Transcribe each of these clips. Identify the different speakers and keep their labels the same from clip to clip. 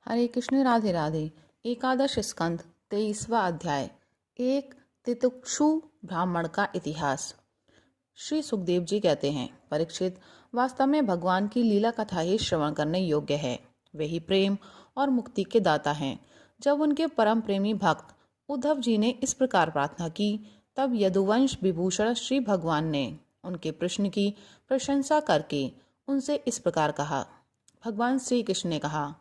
Speaker 1: हरे कृष्ण राधे राधे। एकादश स्कंद 23वां अध्याय। एक तितिक्षु ब्राह्मण का इतिहास। श्री सुखदेव जी कहते हैं, परीक्षित, वास्तव में भगवान की लीला कथा ही श्रवण करने योग्य है। वे ही प्रेम और मुक्ति के दाता हैं। जब उनके परम प्रेमी भक्त उद्धव जी ने इस प्रकार प्रार्थना की, तब यदुवंश विभूषण श्री भगवान ने उनके प्रश्न की प्रशंसा करके उनसे इस प्रकार कहा। भगवान श्री कृष्ण ने कहा,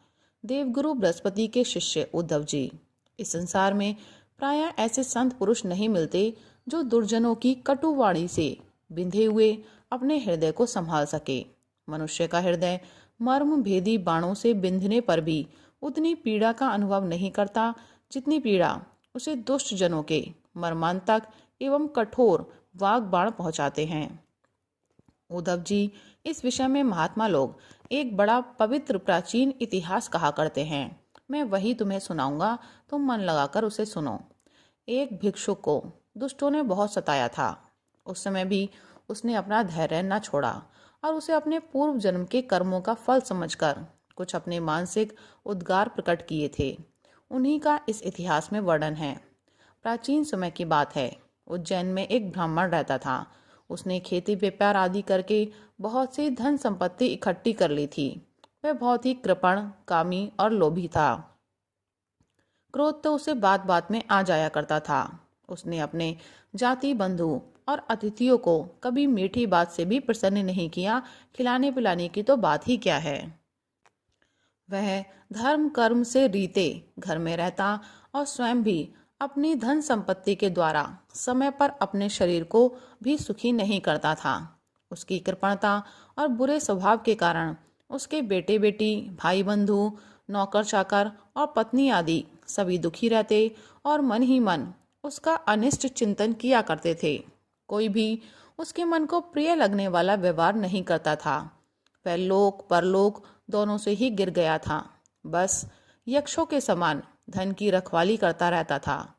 Speaker 1: देवगुरु बृहस्पति के शिष्य उद्धव जी, इस संसार में प्रायः ऐसे संत पुरुष नहीं मिलते जो दुर्जनों की कटुवाणी से बिंधे हुए अपने हृदय को संभाल सके। मनुष्य का हृदय मर्म भेदी बाणों से बिंधने पर भी उतनी पीड़ा का अनुभव नहीं करता जितनी पीड़ा उसे दुष्ट जनों के मर्मांतक एवं कठोर वाग बाण पहुंचाते हैं। उद्धव जी, इस विषय में महात्मा लोग एक बड़ा पवित्र प्राचीन इतिहास कहा करते हैं। मैं वही तुम्हें सुनाऊंगा, तुम मन लगाकर उसे सुनो। एक भिक्षुक को दुष्टों ने बहुत सताया था। उस समय भी उसने अपना धैर्य न छोड़ा और उसे अपने पूर्व जन्म के कर्मों का फल समझकर कुछ अपने मानसिक उद्गार प्रकट किए थे। उन्हीं का इस इतिहास में वर्णन है। प्राचीन समय की बात है। उज्जैन में एक ब्राह्मण रहता था। उसने खेती व्यापार आदि करके बहुत सी धन संपत्ति इकट्ठी कर ली थी। वह बहुत ही कृपण, कामी और लोभी था। क्रोध तो उसे बात बात में आ जाया करता था। उसने अपने जाति बंधु और अतिथियों को कभी मीठी बात से भी प्रसन्न नहीं किया। खिलाने पिलाने की तो बात ही क्या है। वह धर्म कर्म से रीते घर में रहता और स्वयं भी अपनी धन संपत्ति के द्वारा समय पर अपने शरीर को भी सुखी नहीं करता था। उसकी कृपणता और बुरे स्वभाव के कारण उसके बेटे बेटी, भाई बंधु, नौकर चाकर और पत्नी आदि सभी दुखी रहते और मन ही मन उसका अनिष्ट चिंतन किया करते थे। कोई भी उसके मन को प्रिय लगने वाला व्यवहार नहीं करता था। वह लोक परलोक दोनों से ही गिर गया था। बस यक्षों के समान धन की रखवाली करता रहता था।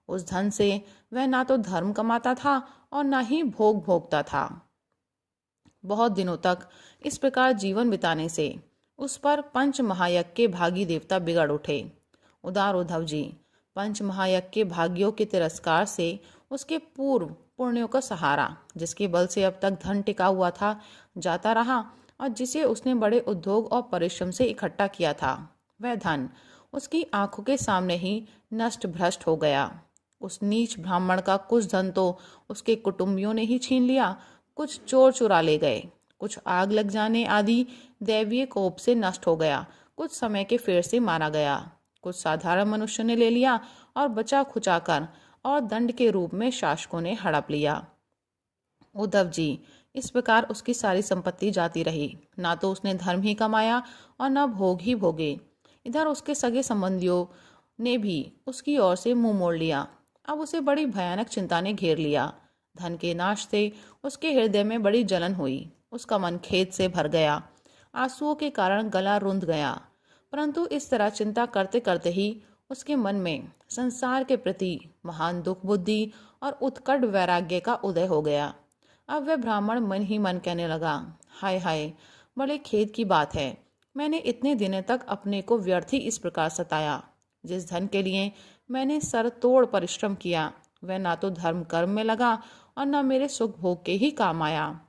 Speaker 1: उस धन से वह ना तो धर्म कमाता था और ना ही भोग भोगता था। बहुत दिनों तक इस प्रकार जीवन बिताने से उस पर पंच महायज्ञ के भागी देवता बिगड़ उठे। उदार उद्धव जी, पंच महायज्ञ के भागियों के तिरस्कार से उसके पूर्व पुण्यों का सहारा, जिसके बल से अब तक धन टिका हुआ था, जाता रहा और जिसे उसने बड़े उद्योग और परिश्रम से इकट्ठा किया था, वह धन उसकी आंखों के सामने ही नष्ट भ्रष्ट हो गया। उस नीच ब्राह्मण का कुछ धन तो उसके कुटुंबियों ने ही छीन लिया, कुछ चोर चुरा ले गए, कुछ आग लग जाने आदि दैवीय कोप से नष्ट हो गया, कुछ समय के फेर से मारा गया, कुछ साधारण मनुष्य ने ले लिया और बचा खुचाकर और दंड के रूप में शासकों ने हड़प लिया। उद्धव जी, इस प्रकार उसकी सारी संपत्ति जाती रही। ना तो उसने धर्म ही कमाया और न भोग ही भोगे। इधर उसके सगे संबंधियों ने भी उसकी ओर से मुंह मोड़ लिया। अब उसे बड़ी भयानक चिंता ने घेर लिया। धन के नाश से उसके हृदय में बड़ी जलन हुई। उसका मन खेद से भर गया। आंसुओं के कारण गला रुंध गया। परंतु इस तरह चिंता करते करते ही उसके मन में संसार के प्रति महान दुख बुद्धि और उत्कट वैराग्य का उदय हो गया। अब वह ब्राह्मण मन ही मन कहने लगा, हाय हाय, बड़े खेद की बात है। मैंने इतने दिनों तक अपने को व्यर्थ ही इस प्रकार सताया। जिस धन के लिए मैंने सर तोड़ परिश्रम किया, वह ना तो धर्म कर्म में लगा और न मेरे सुख भोग के ही काम आया।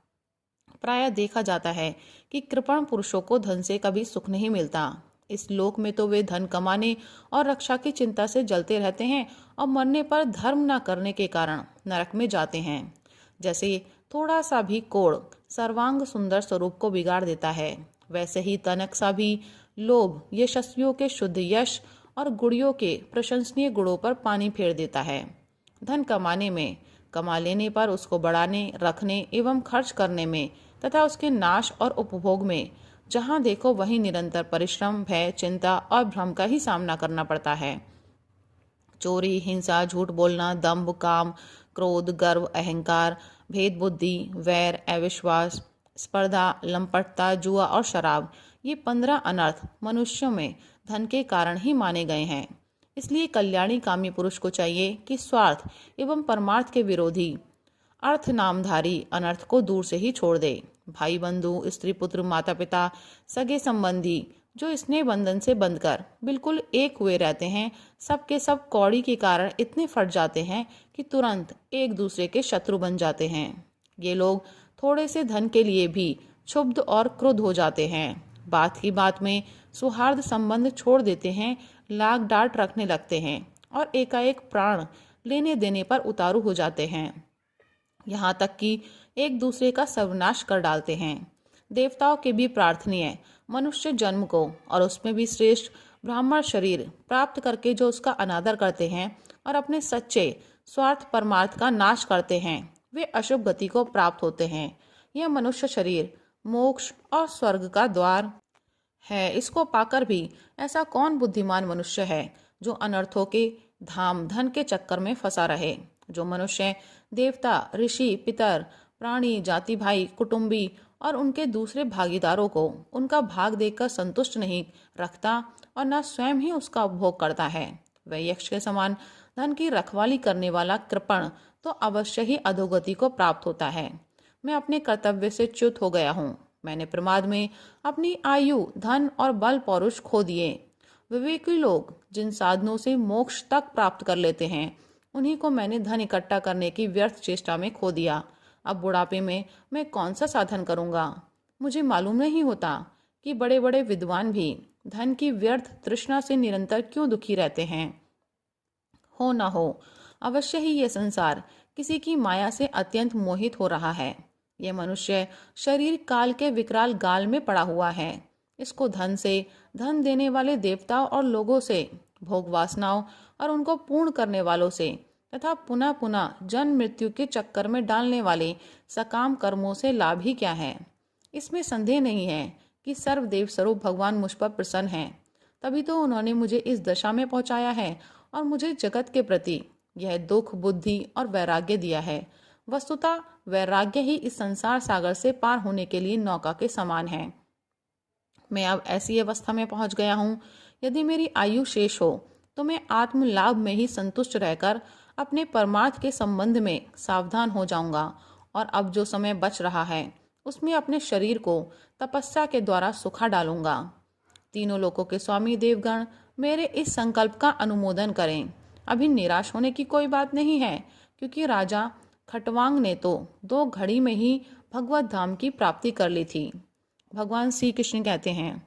Speaker 1: प्रायः देखा जाता है कि कृपण पुरुषों को धन से कभी सुख नहीं मिलता। इस लोक में तो वे धन कमाने और रक्षा की चिंता से जलते रहते हैं और मरने पर धर्म न करने के कारण नरक में जाते हैं। जैसे थोड़ा सा भी कोढ़ सर्वांग सुंदर स्वरूप को बिगाड़ देता है, वैसे ही तनक सा भी लोभ यशस्वियों के शुद्ध यश और गुणियों के प्रशंसनीय गुणों पर पानी फेर देता है। धन कमाने में, कमा लेने पर उसको बढ़ाने, रखने एवं खर्च करने में तथा उसके नाश और उपभोग में जहाँ देखो वहीं निरंतर परिश्रम, भय, चिंता और भ्रम का ही सामना करना पड़ता है। चोरी, हिंसा, झूठ बोलना, दंभ, काम, क्रोध, गर्व, अहंकार, भेद बुद्धि, वैर, अविश्वास, स्पर्धा, लंपटता, जुआ और शराब, ये 15 अनर्थ मनुष्यों में धन के कारण ही माने गए हैं। इसलिए कल्याणी कामी पुरुष को चाहिए कि स्वार्थ एवं परमार्थ के विरोधी अर्थ नामधारी अनर्थ को दूर से ही छोड़ दे। भाई बंधु, स्त्री पुत्र, माता पिता, सगे संबंधी, जो स्नेह बंधन से बंधकर बिल्कुल एक हुए रहते हैं, सबके सब कौड़ी के कारण इतने फट जाते हैं कि तुरंत एक दूसरे के शत्रु बन जाते हैं। ये लोग थोड़े से धन के लिए भी क्षुब्ध और क्रुद्ध हो जाते हैं। बात ही बात में सौहार्द संबंध छोड़ देते हैं, लाग डांट रखने लगते हैं और एकाएक प्राण लेने देने पर उतारू हो जाते हैं। यहाँ तक कि एक दूसरे का सर्वनाश कर डालते हैं। देवताओं के भी प्रार्थनीय मनुष्य जन्म को और उसमें भी श्रेष्ठ ब्राह्मण शरीर प्राप्त करके जो उसका अनादर करते हैं और अपने सच्चे स्वार्थ परमार्थ का नाश करते हैं, वे अशुभ गति को प्राप्त होते हैं। यह मनुष्य शरीर मोक्ष और स्वर्ग का द्वार है। इसको पाकर भी ऐसा कौन बुद्धिमान मनुष्य है जो अनर्थों के धाम धन के चक्कर में फंसा रहे। जो मनुष्य देवता, ऋषि, पितर, प्राणी, जाति भाई, कुटुंबी और उनके दूसरे भागीदारों को उनका भाग देखकर संतुष्ट नहीं रखता और न स्वयं ही उसका उपभोग करता है, वह यक्ष के समान धन की रखवाली करने वाला कृपण तो अवश्य ही अधोगति को प्राप्त होता है। मैं अपने कर्तव्य से च्युत हो गया हूँ। मैंने प्रमाद में अपनी आयु, धन और बल पौरुष खो दिए। विवेकी लोग जिन साधनों से मोक्ष तक प्राप्त कर लेते हैं, उन्हीं को मैंने धन इकट्ठा करने की व्यर्थ चेष्टा में खो दिया। अब बुढ़ापे में मैं कौन सा साधन करूंगा। मुझे मालूम नहीं होता कि बड़े बड़े विद्वान भी धन की व्यर्थ तृष्णा से निरंतर क्यों दुखी रहते हैं। हो न हो, अवश्य ही यह संसार किसी की माया से अत्यंत मोहित हो रहा है। यह मनुष्य शरीर काल के विकराल गाल में पड़ा हुआ है। इसको धन से, धन देने वाले देवताओं और लोगों से, भोग वासनाओं और उनको पूर्ण करने वालों से तथा पुनः पुनः जन्म मृत्यु के चक्कर में डालने वाले सकाम कर्मों से लाभ ही क्या है। इसमें संदेह नहीं है कि सर्वदेव स्वरूप भगवान मुझ पर प्रसन्न हैं। तभी तो उन्होंने मुझे इस दशा में पहुंचाया है और मुझे जगत के प्रति यह दुख, बुद्धि और वैराग्य दिया है। वस्तुतः वैराग्य ही इस संसार सागर से पार होने के लिए नौका के समान है। मैं अब ऐसी अवस्था में पहुंच गया हूँ, यदि मेरी आयु शेष हो तो मैं आत्म लाभ में ही संतुष्ट रहकर अपने परमार्थ के संबंध में सावधान हो जाऊंगा और अब जो समय बच रहा है उसमें अपने शरीर को तपस्या के द्वारा सुखा डालूंगा। तीनों लोकों के स्वामी देवगण मेरे इस संकल्प का अनुमोदन करें। अभी निराश होने की कोई बात नहीं है, क्योंकि राजा खटवांग ने तो 2 घड़ी में ही भगवत धाम की प्राप्ति कर ली थी। भगवान श्री कृष्ण कहते हैं,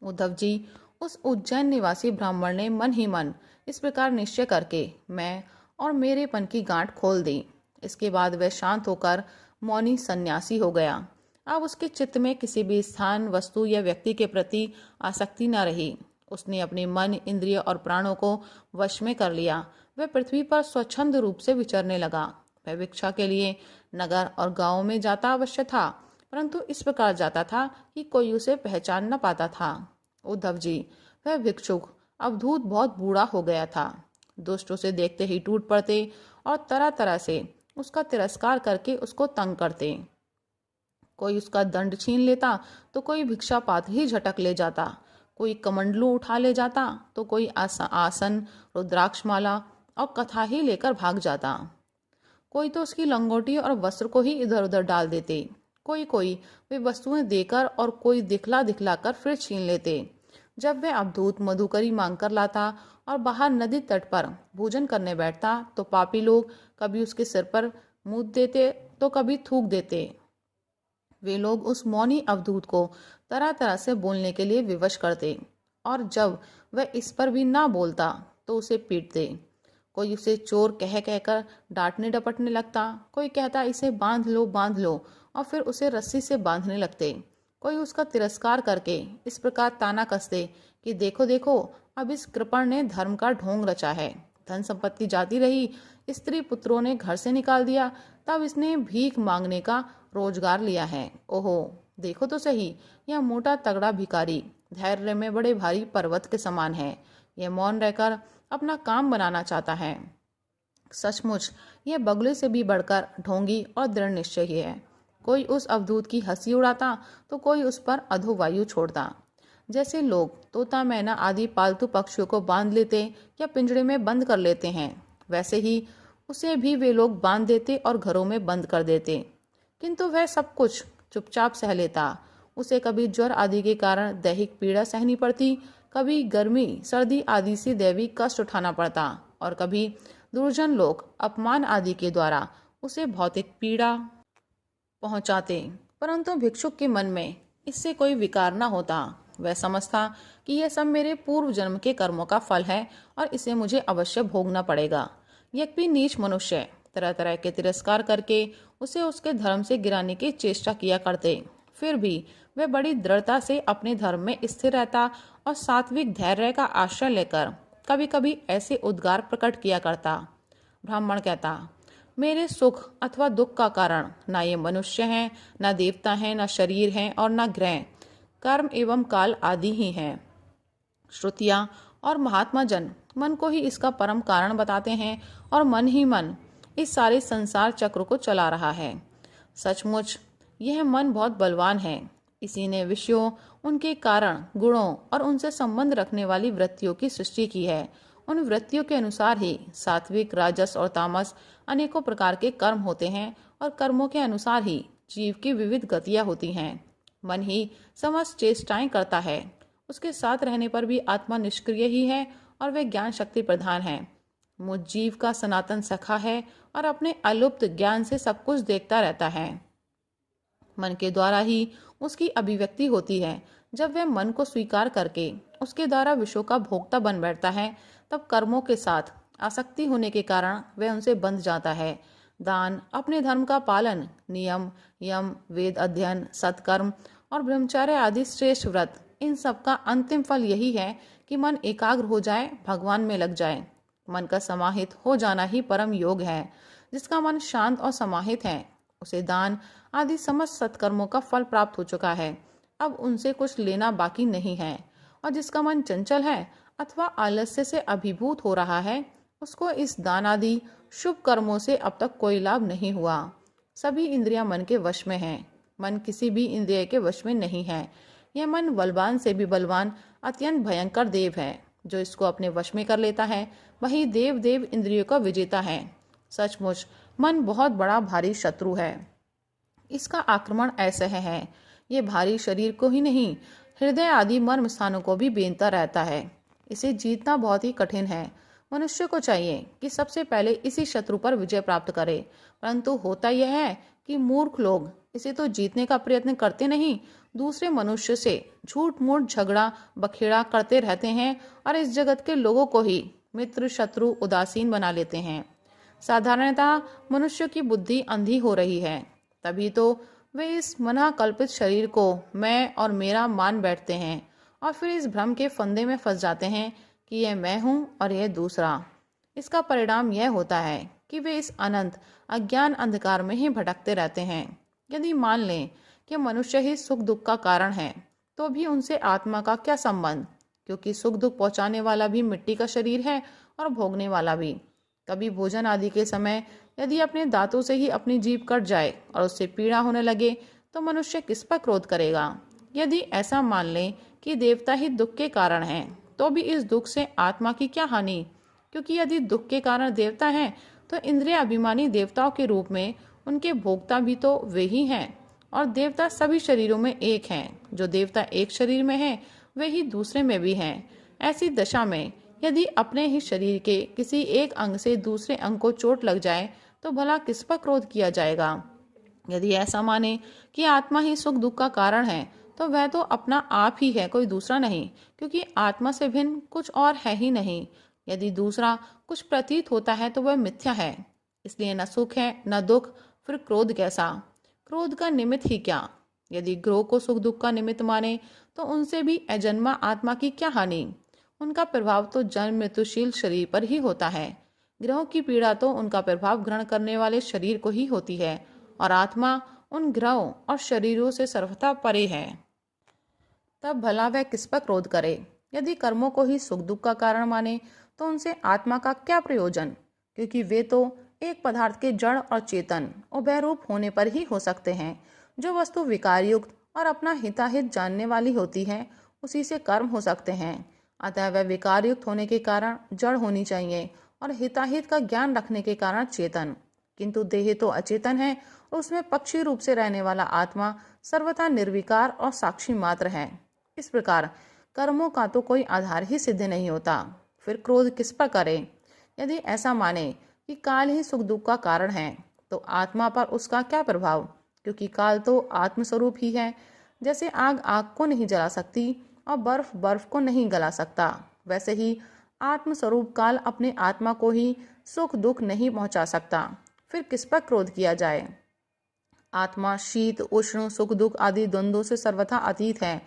Speaker 1: उद्धव जी, उस उज्जैन निवासी ब्राह्मण ने मन ही मन इस प्रकार निश्चय करके मैं और मेरेपन की गांठ खोल दी। इसके बाद वह शांत होकर मौनी सन्यासी हो गया। अब उसके चित्त में किसी भी स्थान, वस्तु या व्यक्ति के प्रति आसक्ति न रही। उसने अपने मन, इंद्रिय और प्राणों को वश में कर लिया। वह पृथ्वी पर स्वच्छंद रूप से विचरने लगा। वह भिक्षा के लिए नगर और गांवों में जाता अवश्य था, परंतु इस प्रकार जाता था कि कोई उसे पहचान न पाता था। उद्धव जी, वह भिक्षुक अवधूत बहुत बूढ़ा हो गया था। दुष्ट उसे देखते ही टूट पड़ते और तरह तरह से उसका तिरस्कार करके उसको तंग करते। कोई उसका दंड छीन लेता तो कोई भिक्षा पात्र ही झटक ले जाता, कोई कमंडलू उठा ले जाता तो कोई आसन, रुद्राक्षमाला और कथा ही लेकर भाग जाता। कोई तो उसकी लंगोटी और वस्त्र को ही इधर उधर डाल देते। कोई वे वस्तुएं देकर और कोई दिखला दिखलाकर फिर छीन लेते। जब वह अवधूत मधुकरी मांगकर लाता और बाहर नदी तट पर भोजन करने बैठता तो पापी लोग कभी उसके सिर पर मूत देते तो कभी थूक देते। वे लोग उस मौनी अवधूत को तरह तरह से बोलने के लिए विवश करते और जब वह इस पर भी ना बोलता तो उसे पीटते। कोई उसे चोर कह कहकर डांटने डपटने लगता, कोई कहता इसे बांध लो और फिर उसे रस्सी से बांधने लगते। कोई उसका तिरस्कार करके इस प्रकार ताना कसते कि देखो देखो, अब इस कृपण ने धर्म का ढोंग रचा है। धन संपत्ति जाती रही, स्त्री पुत्रों ने घर से निकाल दिया, तब इसने भीख मांगने का रोजगार लिया है। ओहो, देखो तो सही, यह मोटा तगड़ा भिखारी धैर्य में बड़े भारी पर्वत के समान है। यह मौन रहकर अपना काम बनाना चाहता है। सचमुच यह बगुले से भी बढ़कर ढोंगी और दृढ़ निश्चयी है। कोई उस अवधूत की हंसी उड़ाता तो कोई उस पर अधोवायु छोड़ता। जैसे लोग तोता, मैना आदि पालतू पक्षियों को बांध लेते या पिंजड़े में बंद कर लेते हैं, वैसे ही उसे भी वे लोग बांध देते और घरों में बंद कर देते। किंतु वह सब कुछ चुपचाप सह लेता। उसे कभी ज्वर आदि के कारण दैहिक पीड़ा सहनी पड़ती, कभी गर्मी सर्दी आदि से दैविक कष्ट उठाना पड़ता और कभी दुर्जन लोग अपमान आदि के द्वारा उसे भौतिक पीड़ा पहुंचाते। परंतु भिक्षुक के मन में इससे कोई विकार न होता। वह समझता कि यह सब मेरे पूर्व जन्म के कर्मों का फल है और इसे मुझे अवश्य भोगना पड़ेगा। यद्यपि नीच मनुष्य तरह तरह के तिरस्कार करके उसे उसके धर्म से गिराने की चेष्टा किया करते, फिर भी वह बड़ी दृढ़ता से अपने धर्म में स्थिर रहता और सात्विक धैर्य का आश्रय लेकर कभी कभी ऐसे उद्गार प्रकट किया करता। ब्राह्मण कहता, मेरे सुख अथवा दुख का कारण न ये मनुष्य हैं, न देवता हैं, न शरीर हैं और न ग्रह, कर्म एवं काल आदि ही हैं। श्रुतियाँ और महात्मा जन मन को ही इसका परम कारण बताते हैं और मन ही मन इस सारे संसार चक्र को चला रहा है। सचमुच यह मन बहुत बलवान है। इसी ने विषयों, उनके कारण, गुणों और उनसे संबंध रखने वाली वृत्तियों की सृष्टि की है। उन वृत्तियों के अनुसार ही सात्विक, राजस और तामस अनेकों प्रकार के कर्म होते हैं और कर्मों के अनुसार ही जीव की विविध गतियां होती हैं। मन ही समस्त चेष्टाएं करता है। उसके साथ रहने पर भी आत्मा निष्क्रिय ही है और वह ज्ञान शक्ति प्रधान है। मुझ जीव का सनातन सखा है और अपने अलुप्त ज्ञान से सब कुछ देखता रहता है। मन के द्वारा ही उसकी अभिव्यक्ति होती है। जब वह मन को स्वीकार करके उसके द्वारा विषयों का भोक्ता बन बैठता है, तब कर्मों के साथ आसक्ति होने के कारण वह उनसे बंध जाता है। दान, अपने धर्म का पालन, नियम, यम, वेद अध्ययन, सत्कर्म और ब्रह्मचर्य आदि श्रेष्ठ व्रत, इन सब का अंतिम फल यही है कि मन एकाग्र हो जाए, भगवान में लग जाए। मन का समाहित हो जाना ही परम योग है। जिसका मन शांत और समाहित है, उसे दान आदि समस्त सत्कर्मों का फल प्राप्त हो चुका है। अब उनसे कुछ लेना बाकी नहीं है। और जिसका मन चंचल है अथवा आलस्य से अभिभूत हो रहा है, उसको इस दान आदि शुभ कर्मों से अब तक कोई लाभ नहीं हुआ। सभी इंद्रियां मन के वश में हैं। मन किसी भी इंद्रिय के वश में नहीं है। यह मन बलवान से भी बलवान अत्यंत भयंकर देव है। जो इसको अपने वश में कर लेता है, वही देव देव इंद्रियों का विजेता है। सचमुच मन बहुत बड़ा भारी शत्रु है। इसका आक्रमण ऐसे है, ये भारी शरीर को ही नहीं, हृदय आदि मर्म स्थानों को भी बेंधता रहता है। इसे जीतना बहुत ही कठिन है। मनुष्य को चाहिए कि सबसे पहले इसी शत्रु पर विजय प्राप्त करे, परंतु होता यह है कि मूर्ख लोग इसे तो जीतने का प्रयत्न करते नहीं, दूसरे मनुष्य से झूठ मूठ झगड़ा बखेड़ा करते रहते हैं और इस जगत के लोगों को ही मित्र शत्रु उदासीन बना लेते हैं। साधारणतः मनुष्य की बुद्धि अंधी हो रही है, तभी तो वे इस मना कल्पित शरीर को मैं और मेरा मान बैठते हैं और फिर इस भ्रम के फंदे में फंस जाते हैं कि यह मैं हूँ और यह दूसरा। इसका परिणाम यह होता है कि वे इस अनंत अज्ञान अंधकार में ही भटकते रहते हैं। यदि मान लें कि मनुष्य ही सुख दुख का कारण है, तो भी उनसे आत्मा का क्या संबंध, क्योंकि सुख दुख पहुंचाने वाला भी मिट्टी का शरीर है और भोगने वाला भी। कभी भोजन आदि के समय यदि अपने दांतों से ही अपनी जीभ कट जाए और उससे पीड़ा होने लगे, तो मनुष्य किस पर क्रोध करेगा। यदि ऐसा मान लें कि देवता ही दुख के कारण हैं, तो भी इस दुख से आत्मा की क्या हानि, क्योंकि यदि दुख के कारण देवता हैं, तो इंद्रिय अभिमानी देवताओं के रूप में उनके भोक्ता भी तो वे ही हैं। और देवता सभी शरीरों में एक हैं। जो देवता एक शरीर में है, वे ही दूसरे में भी हैं। ऐसी दशा में यदि अपने ही शरीर के किसी एक अंग से दूसरे अंग को चोट लग जाए, तो भला किस पर क्रोध किया जाएगा। यदि ऐसा माने कि आत्मा ही सुख दुख का कारण है, तो वह तो अपना आप ही है, कोई दूसरा नहीं, क्योंकि आत्मा से भिन्न कुछ और है ही नहीं। यदि दूसरा कुछ प्रतीत होता है तो वह मिथ्या है। इसलिए न सुख है न दुख, फिर क्रोध कैसा। क्रोध का निमित्त ही क्या। यदि ग्रह को सुख दुख का निमित्त माने, तो उनसे भी अजन्मा आत्मा की क्या हानि। उनका प्रभाव तो जन्म मृत्युशील शरीर पर ही होता है। ग्रहों की पीड़ा तो उनका प्रभाव ग्रहण करने वाले शरीर को ही होती है, और आत्मा उन ग्रहों और शरीरों से सर्वथा परे है। तब भला वह किस पर क्रोध करे। यदि कर्मों को ही सुख दुख का कारण माने, तो उनसे आत्मा का क्या प्रयोजन, क्योंकि वे तो एक पदार्थ के जड़ और चेतन उभय रूप होने पर ही हो सकते हैं। जो वस्तु विकार युक्त और अपना हिताहित जानने वाली होती है, उसी से कर्म हो सकते हैं। अतः वह विकार युक्त होने के कारण जड़ होनी चाहिए और हिताहित का ज्ञान रखने के कारण चेतन। किंतु देह तो अचेतन है और उसमें पक्षी रूप से रहने वाला आत्मा सर्वथा निर्विकार और साक्षी मात्र है। इस प्रकार कर्मों का तो कोई आधार ही सिद्ध नहीं होता, फिर क्रोध किस पर करे। यदि ऐसा माने कि काल ही सुख दुख का कारण है तो आत्मा पर उसका क्या प्रभाव, क्योंकि काल तो आत्मस्वरूप ही है। जैसे आग आग को नहीं जला सकती और बर्फ बर्फ को नहीं गला सकता, वैसे ही आत्मस्वरूप काल अपने आत्मा को ही सुख दुख नहीं पहुंचा सकता, फिर किस पर क्रोध किया जाए। आत्मा शीत उष्ण सुख दुख आदि द्वंद्वों से सर्वथा अतीत है।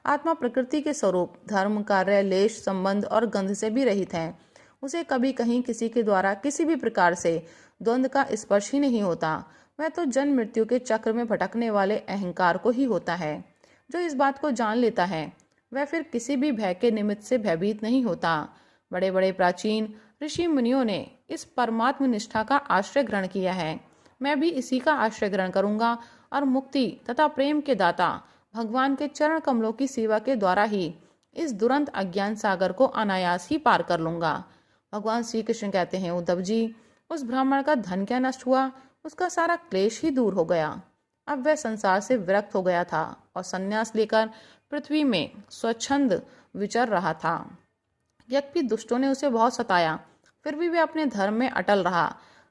Speaker 1: आत्मा प्रकृति के स्वरूप धर्म कार्य लेश संबंध और गंध से भी रहित है। उसे कभी कहीं किसी के द्वारा किसी भी प्रकार से द्वंद्व का स्पर्श ही नहीं होता। वह तो जन्म मृत्यु के चक्र में भटकने वाले अहंकार को ही होता है। जो इस बात को जान लेता है वह फिर किसी भी भय के निमित्त से भयभीत नहीं होता। बड़े बड़े प्राचीन ऋषि मुनियों ने इस परमात्म निष्ठा का आश्रय ग्रहण किया है। मैं भी इसी का आश्रय ग्रहण करूंगा और मुक्ति तथा प्रेम के दाता भगवान के चरण कमलों की सेवा के द्वारा ही इस दुरंत अज्ञान सागर को अनायास ही पार कर लूंगा। भगवान श्री कृष्ण कहते हैं, उद्धव जी, उस ब्राह्मण का धन क्या नष्ट हुआ, उसका सारा क्लेश ही दूर हो गया। अब वह संसार से विरक्त हो गया था और संन्यास लेकर पृथ्वी में स्वच्छंद विचर रहा था। यद्यपि दुष्टों ने उसे बहुत सताया, फिर भी वह अपने धर्म में अटल रहा,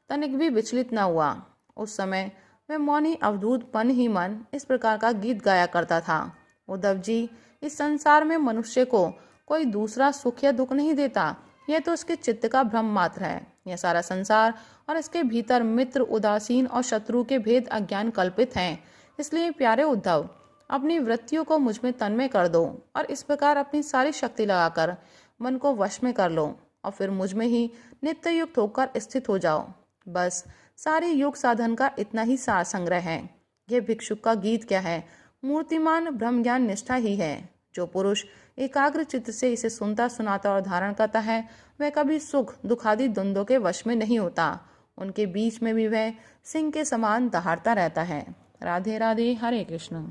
Speaker 1: तनिक भी विचलित न हुआ। उस समय वह मौनी अवधूत मन ही मन इस प्रकार का गीत गाया करता था, उद्धव जी, इस संसार में मनुष्य को कोई दूसरा सुख या दुख नहीं देता, यह तो उसके चित्त का भ्रम मात्र है। यह सारा संसार और इसके भीतर मित्र उदासीन और शत्रु के भेद अज्ञान कल्पित हैं। इसलिए प्यारे उद्धव, अपनी वृत्तियों को मुझ में तन्मय कर दो और इस प्रकार अपनी सारी शक्ति लगाकर मन को वश में कर लो और फिर मुझ में ही नित्य युक्त होकर स्थित हो जाओ। बस सारे योग साधन का इतना ही सार संग्रह है। यह भिक्षुक का गीत क्या है, मूर्तिमान ब्रह्म ज्ञान निष्ठा ही है। जो पुरुष एकाग्र चित्त से इसे सुनता सुनाता और धारण करता है वह कभी सुख दुखादि द्वंद्वों के वश में नहीं होता। उनके बीच में भी वह सिंह के समान दहाड़ता रहता है। राधे राधे, हरे कृष्ण।